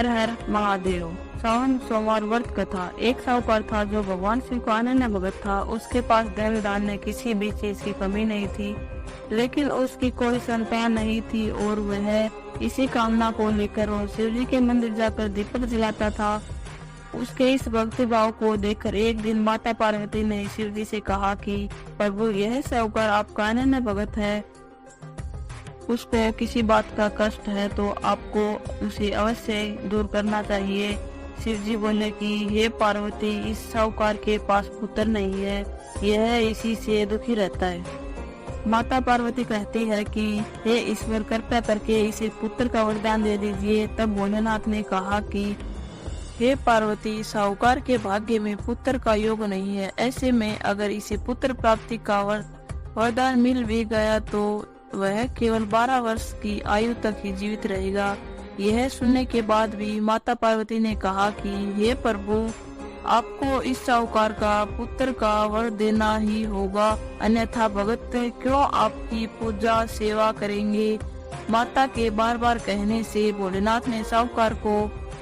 हर हर महादेव। सावन सोमवार व्रत कथा। एक साहूकार था जो भगवान शिव का अनन्य भगत था। उसके पास धन धान्य किसी भी चीज की कमी नहीं थी, लेकिन उसकी कोई संतान नहीं थी और वह इसी कामना को लेकर और शिव जी के मंदिर जाकर दीपक जलाता था। उसके इस भक्ति भाव को देखकर एक दिन माता पार्वती ने शिव जी से कहा कि प्रभु, यह साहूकार आपका अनन्य भगत है, उसको किसी बात का कष्ट है तो आपको उसे अवश्य दूर करना चाहिए। शिव जी बोले कि हे पार्वती, इस साहूकार के पास पुत्र नहीं है, यह इसी से दुखी रहता है। माता पार्वती कहती है कि हे ईश्वर, कृपया करके इसे पुत्र का वरदान दे दीजिए। तब भोलेनाथ ने कहा कि हे पार्वती, साहूकार के भाग्य में पुत्र का योग नहीं है, ऐसे में अगर इसे पुत्र प्राप्ति का वरदान मिल भी गया तो वह केवल 12 वर्ष की आयु तक ही जीवित रहेगा। यह सुनने के बाद भी माता पार्वती ने कहा कि हे प्रभु, आपको इस साहूकार का पुत्र का वर देना ही होगा, अन्यथा भगत क्यों आपकी पूजा सेवा करेंगे। माता के बार बार कहने से भोलेनाथ ने साहूकार को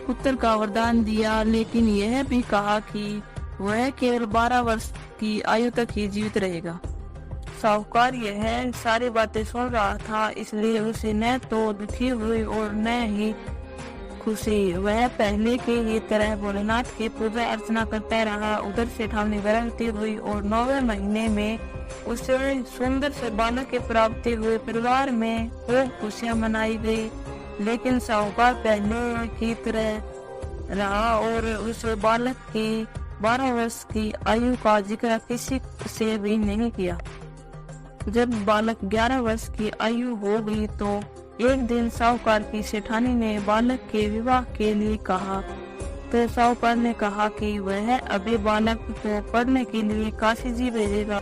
पुत्र का वरदान दिया, लेकिन यह भी कहा कि वह केवल 12 वर्ष की आयु तक ही जीवित रहेगा। साहूकार यह सारी बातें सुन रहा था, इसलिए उसे न तो दुखी हुई और न ही खुशी। वह पहले की ही तरह भोलेनाथ की पूजा अर्चना करता रहा। उधर सेठानी गर्भवती हुई और 9वें महीने में उसे सुंदर से बालक की प्राप्ति हुई। परिवार में खूब खुशियां मनाई गई, लेकिन साहूकार पहले की तरह रहा और उस बालक की 12 वर्ष की आयु का जिक्र किसी से भी नहीं किया। जब बालक 11 वर्ष की आयु हो गई तो एक दिन साहूकार की सेठानी ने बालक के विवाह के लिए कहा, तो साहूकार ने कहा कि वह अभी बालक को पढ़ने के लिए काशी जी भेजेगा।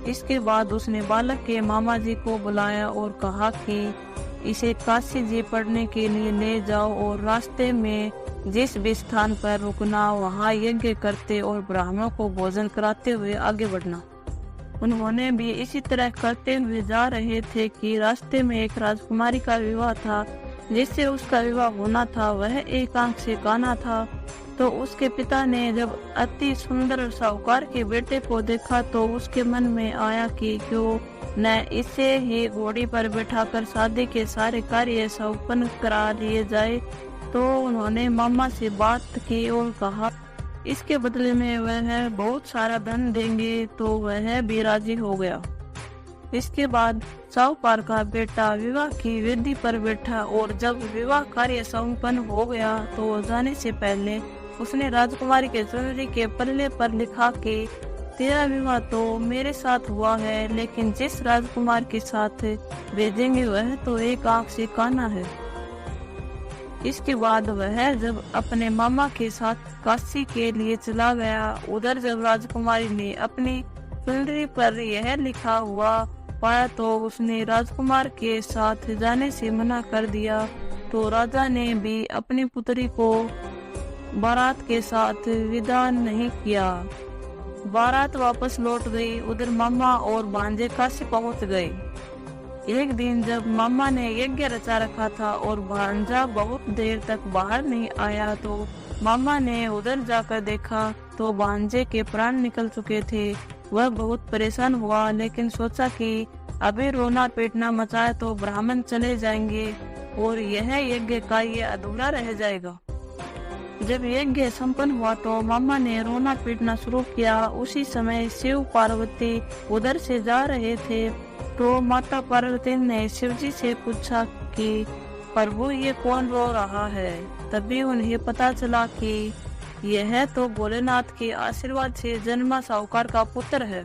इसके बाद उसने बालक के मामा जी को बुलाया और कहा कि इसे काशी जी पढ़ने के लिए ले जाओ और रास्ते में जिस भी स्थान पर रुकना वहाँ यज्ञ करते और ब्राह्मणों को भोजन कराते हुए आगे बढ़ना। उन्होंने भी इसी तरह करते हुए जा रहे थे कि रास्ते में एक राजकुमारी का विवाह था। जिससे उसका विवाह होना था वह एक आंख से काना था। तो उसके पिता ने जब अति सुंदर साहूकार के बेटे को देखा तो उसके मन में आया कि क्यों न इसे ही घोड़ी पर बैठाकर शादी के सारे कार्य संपन्न करा लिए जाए। तो उन्होंने मामा से बात की और कहा इसके बदले में वह बहुत सारा धन देंगे, तो वह भी राजी हो गया। इसके बाद साहूकार का बेटा विवाह की वेदी पर बैठा और जब विवाह कार्य संपन्न हो गया तो जाने से पहले उसने राजकुमारी के चुनरी के पल्ले पर लिखा कि तेरा विवाह तो मेरे साथ हुआ है, लेकिन जिस राजकुमार के साथ भेजेंगे वह तो एक आंख से काना है। इसके बाद वह जब अपने मामा के साथ काशी के लिए चला गया, उधर जब राजकुमारी ने अपनी चुनरी पर यह लिखा हुआ पाया तो उसने राजकुमार के साथ जाने से मना कर दिया। तो राजा ने भी अपनी पुत्री को बारात के साथ विदा नहीं किया। बारात वापस लौट गई। उधर मामा और भांजे काशी पहुंच गए। एक दिन जब मामा ने यज्ञ रचा रखा था और भांजा बहुत देर तक बाहर नहीं आया तो मामा ने उधर जाकर देखा तो भांजे के प्राण निकल चुके थे। वह बहुत परेशान हुआ, लेकिन सोचा कि अभी रोना पीटना मचाए तो ब्राह्मण चले जाएंगे और यह यज्ञ कार्य अधूरा रह जाएगा। जब यज्ञ संपन्न हुआ तो मामा ने रोना पीटना शुरू किया। उसी समय शिव पार्वती उधर से जा रहे थे तो माता पार्वती ने शिव जी से पूछा कि प्रभु, ये कौन रो रहा है। तभी उन्हें पता चला कि यह तो भोलेनाथ के आशीर्वाद से जन्मा साहूकार का पुत्र है।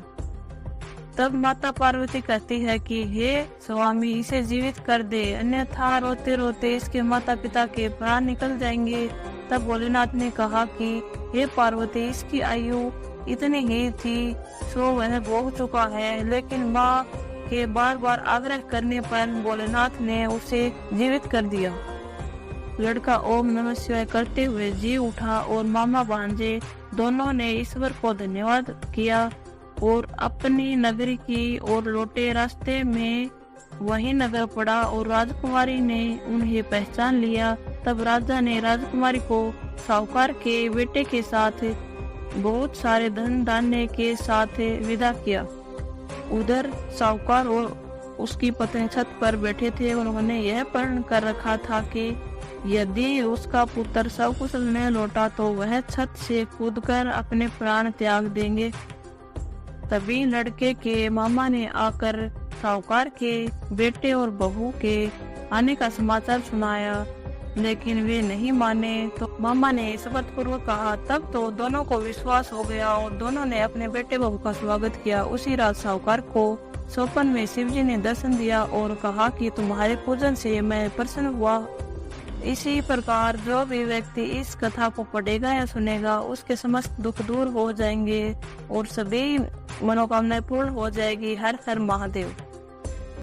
तब माता पार्वती कहती है कि हे स्वामी, इसे जीवित कर दे, अन्यथा रोते रोते इसके माता पिता के प्राण निकल जाएंगे। तब भोलेनाथ ने कहा कि हे पार्वती, इसकी आयु इतनी ही थी सो वह भोग चुका है। लेकिन माँ के बार बार आग्रह करने पर भोलेनाथ ने उसे जीवित कर दिया। लड़का ओम नमः शिवाय करते हुए जी उठा और मामा भांजे दोनों ने ईश्वर को धन्यवाद किया और अपनी नगरी की ओर लौटे। रास्ते में वहीं नगर पड़ा और राजकुमारी ने उन्हें पहचान लिया। तब राजा ने राजकुमारी को साहूकार के बेटे के साथ बहुत सारे धन धान्य के साथ विदा किया। उधर साहूकार और उसकी पत्नी छत पर बैठे थे। उन्होंने यह प्रण कर रखा था कि यदि उसका पुत्र सकुशल न लौटा तो वह छत से कूदकर अपने प्राण त्याग देंगे। तभी लड़के के मामा ने आकर साहूकार के बेटे और बहू के आने का समाचार सुनाया, लेकिन वे नहीं माने। तो मामा ने शपथपूर्वक कहा। तब तो दोनों को विश्वास हो गया और दोनों ने अपने बेटे बहू का स्वागत किया। उसी रात साहूकार को स्वप्न में शिवजी ने दर्शन दिया और कहा कि तुम्हारे पूजन से मैं प्रसन्न हुआ। इसी प्रकार जो भी व्यक्ति इस कथा को पढ़ेगा या सुनेगा उसके समस्त दुख दूर हो जाएंगे और सभी मनोकामनाएं पूर्ण हो जाएगी। हर हर महादेव।